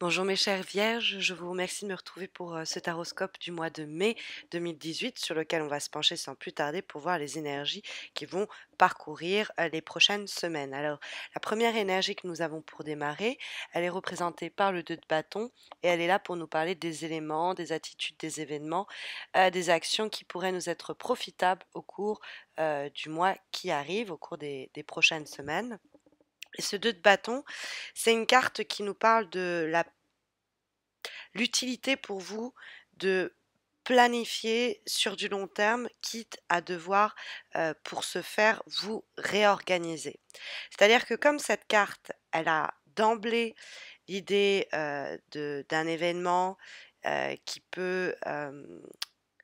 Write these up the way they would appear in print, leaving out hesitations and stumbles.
Bonjour mes chères vierges, je vous remercie de me retrouver pour ce taroscope du mois de mai 2018 sur lequel on va se pencher sans plus tarder pour voir les énergies qui vont parcourir les prochaines semaines. Alors la première énergie que nous avons pour démarrer, elle est représentée par le 2 de bâton et elle est là pour nous parler des éléments, des attitudes, des événements, des actions qui pourraient nous être profitables au cours du mois qui arrive, au cours des prochaines semaines. Et ce 2 de bâton, c'est une carte qui nous parle de l'utilité pour vous de planifier sur du long terme, quitte à devoir, pour ce faire, vous réorganiser. C'est-à-dire que comme cette carte, elle a d'emblée l'idée, d'un événement, qui peut,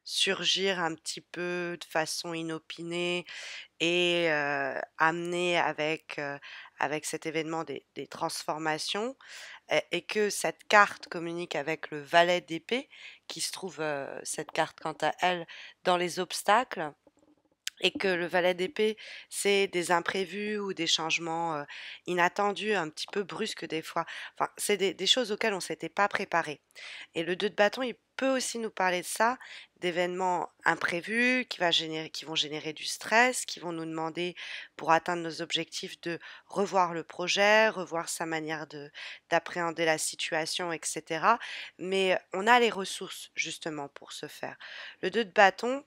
surgir un petit peu de façon inopinée et amener avec cet événement des transformations, et que cette carte communique avec le valet d'épée qui se trouve, cette carte quant à elle, dans les obstacles et que le valet d'épée, c'est des imprévus ou des changements, inattendus, un petit peu brusques des fois. Enfin, c'est des choses auxquelles on s'était pas préparé. Et le 2 de bâton, il peut aussi nous parler de ça, d'événements imprévus qui vont générer du stress, qui vont nous demander, pour atteindre nos objectifs, de revoir le projet, revoir sa manière d'appréhender la situation, et cetera. Mais on a les ressources justement pour ce faire. Le 2 de bâton,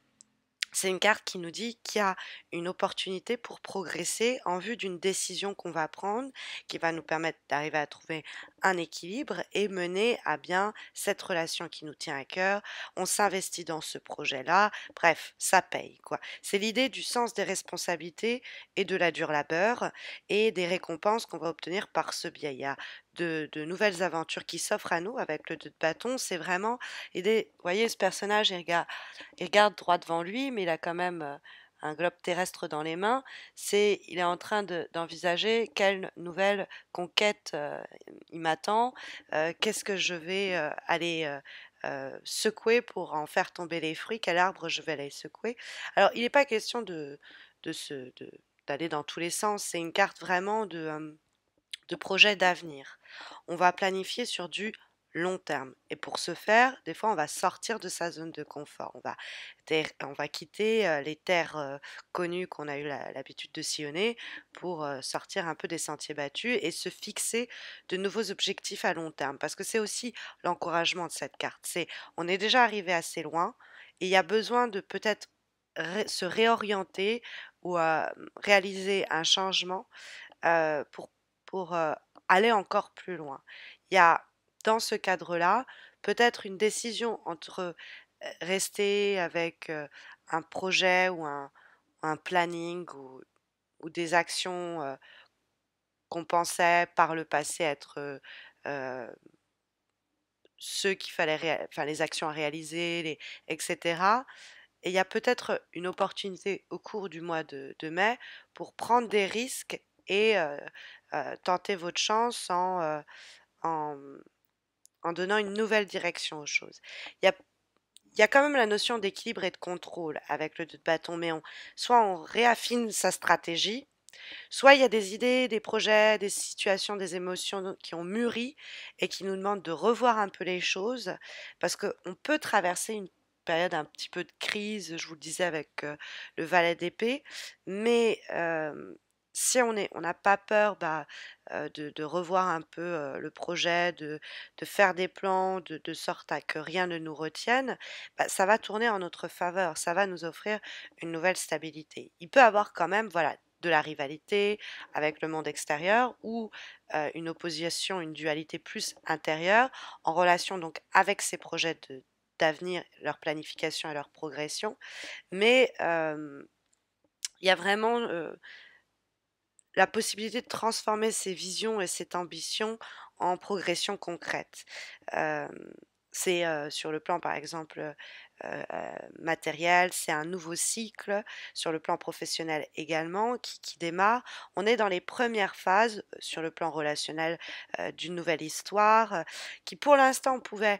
c'est une carte qui nous dit qu'il y a une opportunité pour progresser en vue d'une décision qu'on va prendre, qui va nous permettre d'arriver à trouver un équilibre et mener à bien cette relation qui nous tient à cœur. On s'investit dans ce projet-là. Bref, ça paye, quoi. C'est l'idée du sens des responsabilités et de la dure labeur et des récompenses qu'on va obtenir par ce biais. Il y a de nouvelles aventures qui s'offrent à nous avec le 2 de bâton. C'est vraiment l'idée. Vous voyez, ce personnage, il regarde droit devant lui, mais il a quand même un globe terrestre dans les mains. Il est en train d'envisager quelle nouvelle conquête il m'attend, qu'est-ce que je vais aller secouer pour en faire tomber les fruits, quel arbre je vais aller secouer. Alors, il n'est pas question de se, de- d'aller dans tous les sens, c'est une carte vraiment de projet d'avenir. On va planifier sur du long terme. Et pour ce faire, des fois, on va sortir de sa zone de confort. On va quitter les terres connues qu'on a eu l'habitude de sillonner pour sortir un peu des sentiers battus et se fixer de nouveaux objectifs à long terme. Parce que c'est aussi l'encouragement de cette carte. On est déjà arrivé assez loin et il y a besoin de peut-être se réorienter ou réaliser un changement pour aller encore plus loin. Il y a dans ce cadre-là, peut-être une décision entre, rester avec, un projet ou un planning ou des actions, qu'on pensait par le passé être, heu, ceux qu'il fallait enfin les actions à réaliser, et cetera. Et il y a peut-être une opportunité au cours du mois de mai pour prendre des risques et tenter votre chance en, en donnant une nouvelle direction aux choses. Il y a, il y a quand même la notion d'équilibre et de contrôle avec le 2 de bâton, mais soit on réaffine sa stratégie, soit il y a des idées, des projets, des situations, des émotions qui ont mûri et qui nous demandent de revoir un peu les choses, parce qu'on peut traverser une période un petit peu de crise, je vous le disais avec le valet d'épée, mais si on n'a pas peur de revoir un peu le projet, de faire des plans de sorte à que rien ne nous retienne, ça va tourner en notre faveur, ça va nous offrir une nouvelle stabilité. Il peut avoir quand même, voilà, de la rivalité avec le monde extérieur ou une opposition, une dualité plus intérieure en relation donc avec ces projets d'avenir, leur planification et leur progression. Mais il y a vraiment la possibilité de transformer ces visions et cette ambition en progression concrète. Hem, c'est, sur le plan, par exemple, matériel, c'est un nouveau cycle, sur le plan professionnel également qui démarre. On est dans les premières phases, sur le plan relationnel, d'une nouvelle histoire, qui pour l'instant pourrait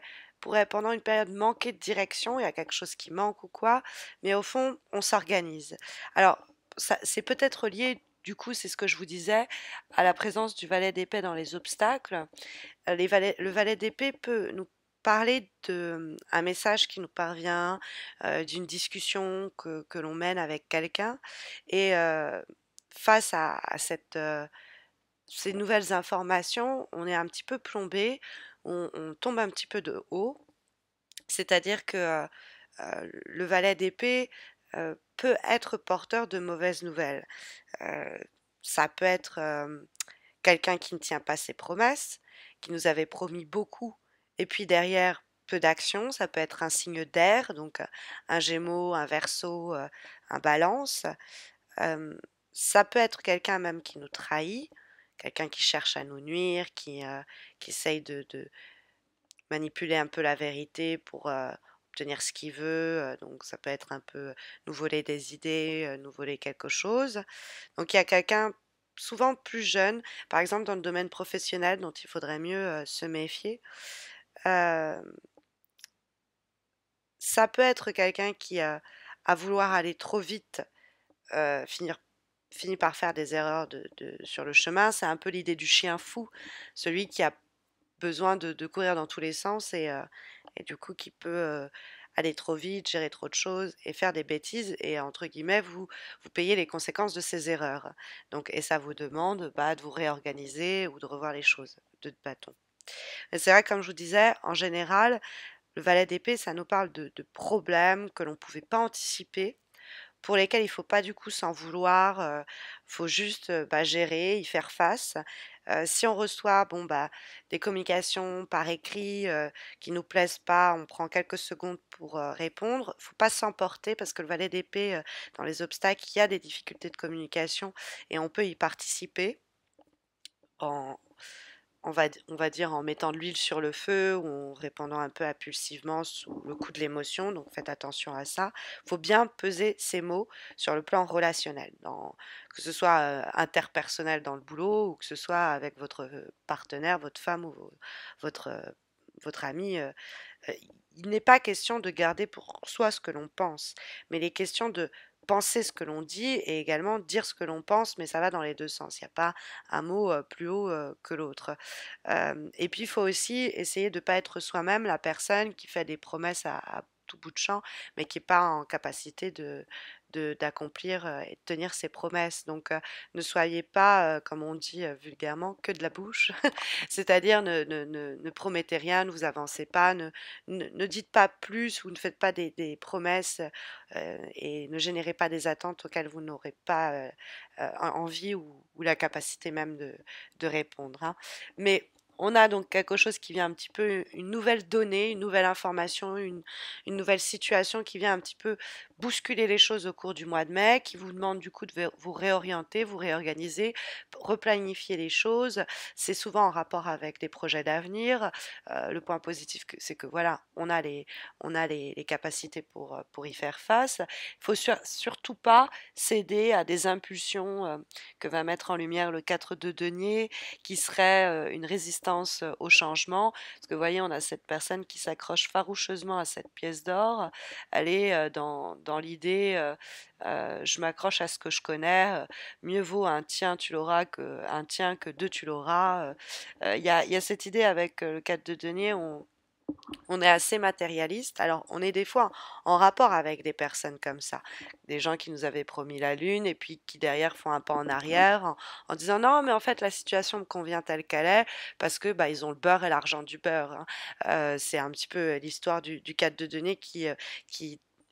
pendant une période manquer de direction, il y a quelque chose qui manque ou quoi, mais au fond, on s'organise. Alors ça c'est peut-être lié du coup, c'est ce que je vous disais, à la présence du valet d'épée dans les obstacles, le valet d'épée peut nous parler de un message qui nous parvient, d'une discussion que l'on mène avec quelqu'un et face à ces nouvelles informations, on est un petit peu plombé, on tombe un petit peu de haut. C'est-à-dire que, le valet d'épée, peut être porteur de mauvaises nouvelles. Heu, Ça peut être, quelqu'un qui ne tient pas ses promesses, qui nous avait promis beaucoup et puis derrière peu d'action. Ça peut être un signe d'air, donc un Gémeaux, un Verseau, un Balance. Hem, Ça peut être quelqu'un même qui nous trahit, quelqu'un qui cherche à nous nuire, qui essaye de manipuler un peu la vérité pour, obtenir ce qu'il veut, donc ça peut être un peu nous voler des idées, nous voler quelque chose. Donc il y a quelqu'un souvent plus jeune, par exemple dans le domaine professionnel dont il faudrait mieux, se méfier. Hem, Ça peut être quelqu'un qui, à vouloir aller trop vite, finit par faire des erreurs sur le chemin. C'est un peu l'idée du chien fou, celui qui a besoin de courir dans tous les sens et du coup qui peut, aller trop vite, gérer trop de choses et faire des bêtises et entre guillemets vous payez les conséquences de ces erreurs. Donc et ça vous demande, bah, de vous réorganiser ou de revoir les choses de bâton. Et c'est vrai comme je vous disais, en général, le valet d'épée, ça nous parle de problèmes que l'on ne pouvait pas anticiper pour lesquels il faut pas du coup s'en vouloir, faut juste, bah, gérer, y faire face. Si on reçoit, bon, bah, des communications par écrit, qui nous plaisent pas, on prend quelques secondes pour, répondre. Faut pas s'emporter parce que le valet d'épée, dans les obstacles, il y a des difficultés de communication et on peut y participer en on va dire en mettant de l'huile sur le feu ou en répondant un peu impulsivement sous le coup de l'émotion, donc faites attention à ça. Il faut bien peser ses mots sur le plan relationnel, que ce soit interpersonnel dans le boulot ou que ce soit avec votre partenaire, votre femme ou votre, votre ami. Heu, il n'est pas question de garder pour soi ce que l'on pense, mais il est question de penser ce que l'on dit et également dire ce que l'on pense, mais ça va dans les 2 sens. Il y a pas un mot, plus haut, que l'autre. Et puis il faut aussi essayer de ne pas être soi-même la personne qui fait des promesses à tout bout de champ, mais qui est pas en capacité d'accomplir, et de tenir ses promesses. Donc ne soyez pas, comme on dit, vulgairement, que de la bouche. C'est-à-dire ne promettez rien, ne vous avancez pas, ne dites pas plus ou ne faites pas des promesses, et ne générez pas des attentes auxquelles vous n'aurez pas, envie ou la capacité même de répondre, hein. Mais on a donc quelque chose qui vient un petit peu une nouvelle donnée, une nouvelle information, une nouvelle situation qui vient un petit peu bousculer les choses au cours du mois de mai, qui vous demande du coup de vous réorienter, vous réorganiser, replanifier les choses. C'est souvent en rapport avec des projets d'avenir. Le point positif, c'est que voilà, on a les capacités pour y faire face. Il faut surtout pas céder à des impulsions que va mettre en lumière le 4 de denier, qui serait une résistance au changement. Parce que vous voyez, on a cette personne qui s'accroche faroucheusement à cette pièce d'or. Elle est dans l'idée, je m'accroche à ce que je connais, mieux vaut un tien tu l'auras que un tien que deux tu l'auras. Il y a cette idée avec le 4 de denier, on est assez matérialiste. Alors, on est des fois en rapport avec des personnes comme ça, des gens qui nous avaient promis la lune et puis qui derrière font un pas en arrière en disant non, mais en fait la situation me convient telle qu'elle est parce que bah ils ont le beurre et l'argent du beurre, hein. C'est un petit peu l'histoire du cadre de données qui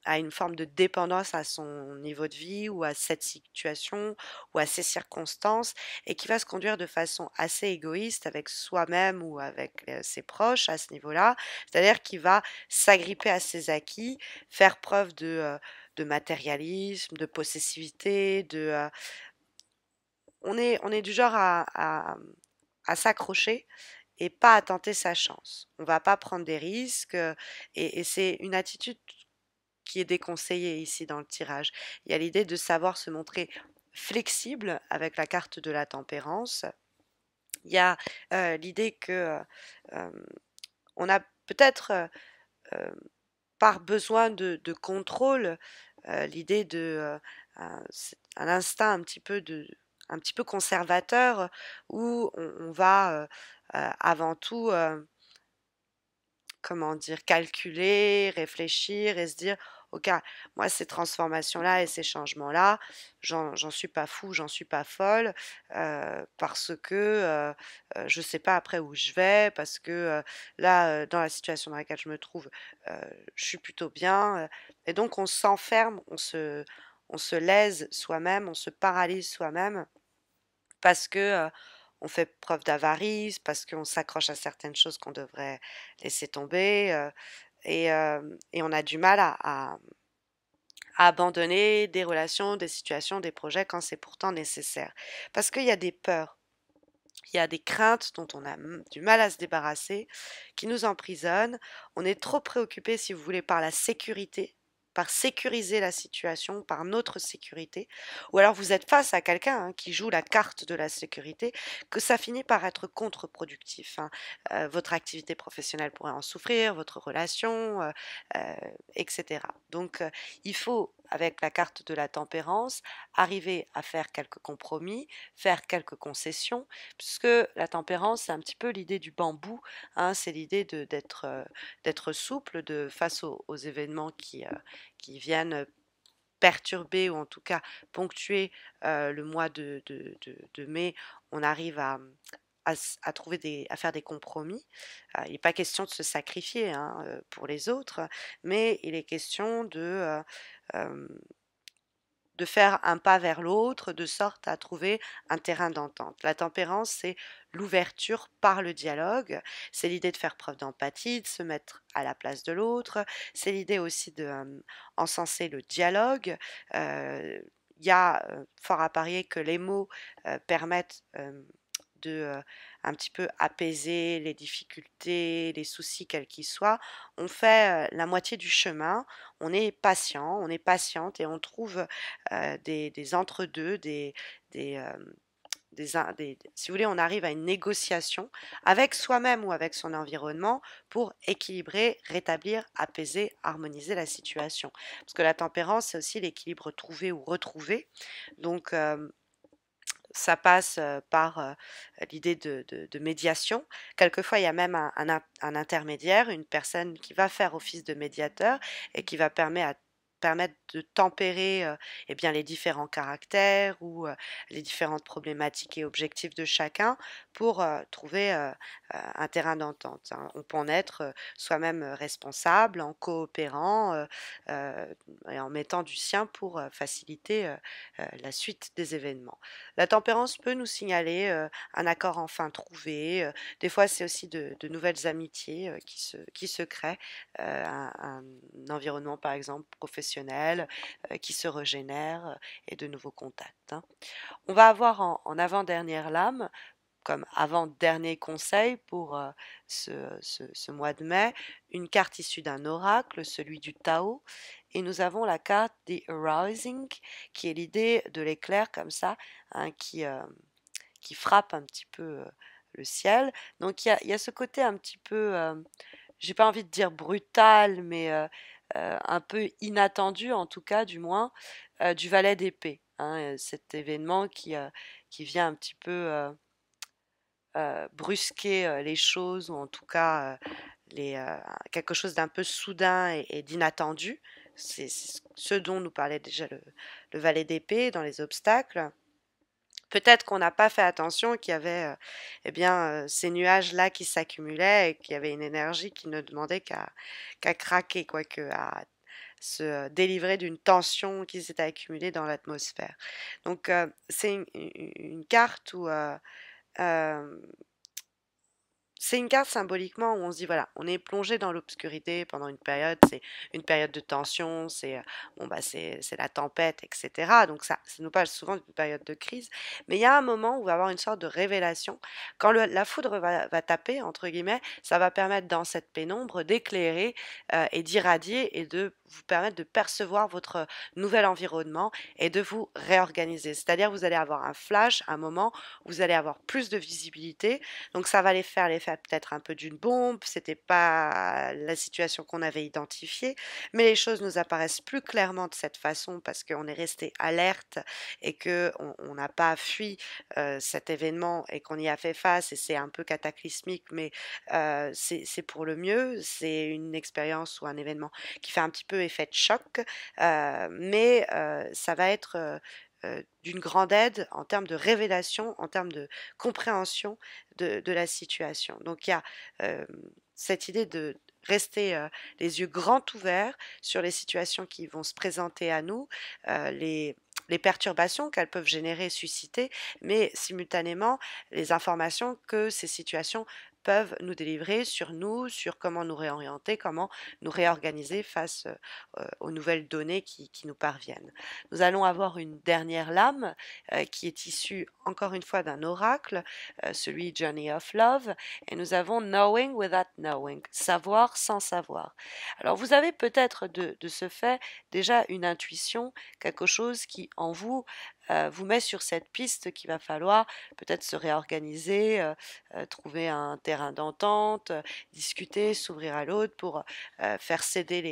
a une forme de dépendance à son niveau de vie ou à cette situation ou à ces circonstances et qui va se conduire de façon assez égoïste avec soi-même ou avec ses proches à ce niveau-là, c'est-à-dire qu'il va s'agripper à ses acquis, faire preuve de matérialisme, de possessivité, on est du genre à s'accrocher et pas à tenter sa chance. On va pas prendre des risques, et c'est une attitude qui est déconseillée ici dans le tirage. Il y a l'idée de savoir se montrer flexible avec la carte de la tempérance. Il y a, l'idée que, on a peut-être, par besoin de contrôle, l'idée de, c'est un instinct un petit peu de un petit peu conservateur où on va avant tout, comment dire, calculer, réfléchir et se dire, ok, moi ces transformations-là et ces changements-là, j'en suis pas fou, j'en suis pas folle, parce que je sais pas après où je vais, parce que là, dans la situation dans laquelle je me trouve, je suis plutôt bien, et donc on s'enferme, on se lèse soi-même, on se paralyse soi-même parce que on fait preuve d'avarice, parce qu'on s'accroche à certaines choses qu'on devrait laisser tomber, et on a du mal à abandonner des relations, des situations, des projets quand c'est pourtant nécessaire. Parce qu'il y a des peurs, il y a des craintes dont on a du mal à se débarrasser, qui nous emprisonnent. On est trop préoccupé, si vous voulez, par la sécurité, par sécuriser la situation, par notre sécurité. Ou alors vous êtes face à quelqu'un, hein, qui joue la carte de la sécurité, que ça finit par être contre-productif, hein. Votre activité professionnelle pourrait en souffrir, votre relation, etc. Donc il faut, avec la carte de la tempérance, arriver à faire quelques compromis, faire quelques concessions, puisque la tempérance, c'est un petit peu l'idée du bambou, hein, c'est l'idée d'être souple face aux événements qui viennent perturber ou en tout cas ponctuer le mois de mai. On arrive à trouver à faire des compromis. Il n'est pas question de se sacrifier, hein, pour les autres, mais il est question euh, de faire un pas vers l'autre, de sorte à trouver un terrain d'entente. La tempérance, c'est l'ouverture par le dialogue, c'est l'idée de faire preuve d'empathie, de se mettre à la place de l'autre, c'est l'idée aussi de encenser le dialogue. Il y a fort à parier que les mots permettent de un petit peu apaiser les difficultés, les soucis quels qu'ils soient. On fait la moitié du chemin, on est patient, on est patiente et on trouve des entre-deux, des, si vous voulez, on arrive à une négociation avec soi-même ou avec son environnement pour équilibrer, rétablir, apaiser, harmoniser la situation. Parce que la tempérance, c'est aussi l'équilibre trouvé ou retrouvé. Donc, ça passe par l'idée de médiation. Quelquefois, il y a même un intermédiaire, une personne qui va faire office de médiateur et qui va permettre de tempérer eh bien, les différents caractères ou les différentes problématiques et objectifs de chacun pour trouver un terrain d'entente, hein. On peut en être soi-même responsable en coopérant euh, et en mettant du sien pour faciliter la suite des événements. La tempérance peut nous signaler un accord enfin trouvé. Des fois, c'est aussi de nouvelles amitiés qui se créent, un environnement, par exemple, professionnel qui se régénère et de nouveaux contacts, hein. On va avoir en avant-dernière lame, comme avant-dernier conseil pour ce mois de mai, une carte issue d'un oracle, celui du Tao, et nous avons la carte The Arising, qui est l'idée de l'éclair comme ça, hein, qui frappe un petit peu le ciel. Donc il y a ce côté un petit peu, j'ai pas envie de dire brutal, mais un peu inattendu en tout cas, du moins, du valet d'épée, hein, cet événement qui vient un petit peu brusquer les choses, ou en tout cas quelque chose d'un peu soudain et d'inattendu. C'est ce dont nous parlait déjà le valet d'épée dans les obstacles. Peut-être qu'on n'a pas fait attention qu'il y avait eh bien, ces nuages-là qui s'accumulaient et qu'il y avait une énergie qui ne demandait qu'à craquer, quoi, à se délivrer d'une tension qui s'était accumulée dans l'atmosphère. Donc, c'est une carte où euh, c'est une carte symboliquement où on se dit voilà, on est plongé dans l'obscurité pendant une période, c'est une période de tension, c'est bon bah c'est la tempête, etc. Donc ça nous parle souvent d'une période de crise, mais il y a un moment où il va y avoir une sorte de révélation. Quand la foudre va taper, entre guillemets, ça va permettre dans cette pénombre d'éclairer et d'irradier et de vous permettre de percevoir votre nouvel environnement et de vous réorganiser. C'est-à-dire vous allez avoir un flash, un moment où vous allez avoir plus de visibilité, donc ça va aller faire l'effet l'effet peut-être un peu d'une bombe, c'était pas la situation qu'on avait identifiée, mais les choses nous apparaissent plus clairement de cette façon parce qu'on est resté alerte et qu'on n'a pas fui cet événement et qu'on y a fait face et c'est un peu cataclysmique, mais c'est pour le mieux. C'est une expérience ou un événement qui fait un petit peu effet de choc, mais ça va être d'une grande aide en termes de révélation, en termes de compréhension de la situation. Donc il y a euh, cette idée de rester les yeux grands ouverts sur les situations qui vont se présenter à nous, les perturbations qu'elles peuvent générer, susciter, mais simultanément les informations que ces situations peuvent nous délivrer sur nous, sur comment nous réorienter, comment nous réorganiser face aux nouvelles données qui nous parviennent. Nous allons avoir une dernière lame qui est issue encore une fois d'un oracle, celui Journey of Love, et nous avons Knowing without knowing, savoir sans savoir. Alors vous avez peut-être de ce fait déjà une intuition, quelque chose qui en vous vous met sur cette piste qu'il va falloir peut-être se réorganiser, trouver un terrain d'entente, discuter, s'ouvrir à l'autre pour faire céder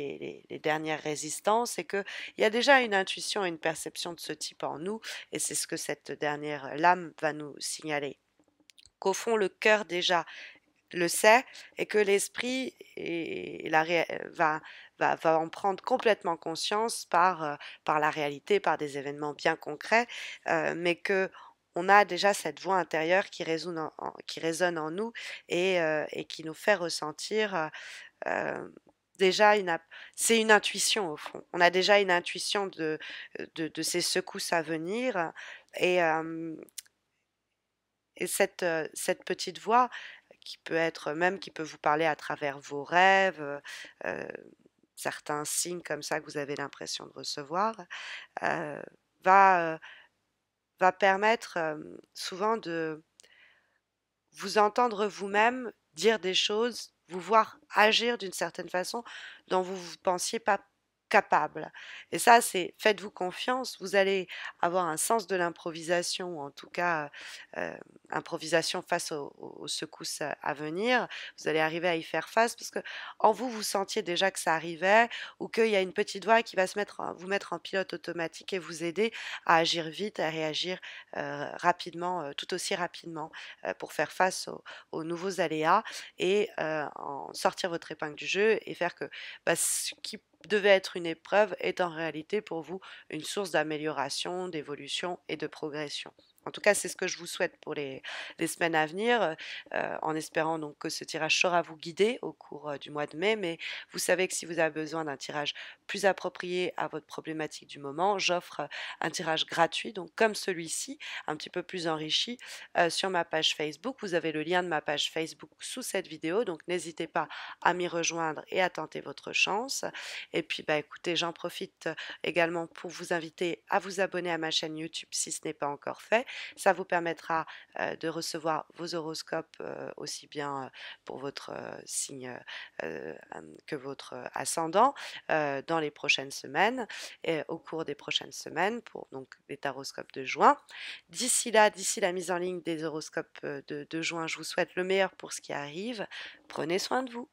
les dernières résistances et qu'il y a déjà une intuition et une perception de ce type en nous et c'est ce que cette dernière lame va nous signaler. Qu'au fond, le cœur déjà le sait et que l'esprit va en prendre complètement conscience par la réalité, par des événements bien concrets, mais que on a déjà cette voix intérieure qui résonne en nous et qui nous fait ressentir euh, déjà c'est une intuition au fond. On a déjà une intuition de ces secousses à venir et, euh, et cette petite voix qui peut être même qui peut vous parler à travers vos rêves, heu, certains signes comme ça que vous avez l'impression de recevoir, heu, va, heu, va permettre, souvent de vous entendre vous-même dire des choses, vous voir agir d'une certaine façon dont vous ne pensiez pas capable. Et ça, c'est faites-vous confiance, vous allez avoir un sens de l'improvisation, ou en tout cas improvisation face aux secousses à venir. Vous allez arriver à y faire face parce que en vous, vous sentiez déjà que ça arrivait ou qu'il y a une petite voix qui va vous mettre en pilote automatique et vous aider à agir vite, à réagir rapidement, tout aussi rapidement pour faire face aux nouveaux aléas et en sortir votre épingle du jeu et faire que ce qui devait être une épreuve est en réalité pour vous une source d'amélioration, d'évolution et de progression. En tout cas, c'est ce que je vous souhaite pour les semaines à venir, en espérant donc que ce tirage saura vous guider au cours du mois de mai. Mais vous savez que si vous avez besoin d'un tirage plus approprié à votre problématique du moment, j'offre un tirage gratuit, donc comme celui-ci, un petit peu plus enrichi, sur ma page Facebook. Vous avez le lien de ma page Facebook sous cette vidéo, donc n'hésitez pas à m'y rejoindre et à tenter votre chance. Et puis, écoutez, j'en profite également pour vous inviter à vous abonner à ma chaîne YouTube si ce n'est pas encore fait. Ça vous permettra de recevoir vos horoscopes aussi bien pour votre signe que votre ascendant dans les prochaines semaines et au cours des prochaines semaines pour donc les taroscopes de juin. D'ici là, d'ici la mise en ligne des horoscopes de juin, je vous souhaite le meilleur pour ce qui arrive. Prenez soin de vous.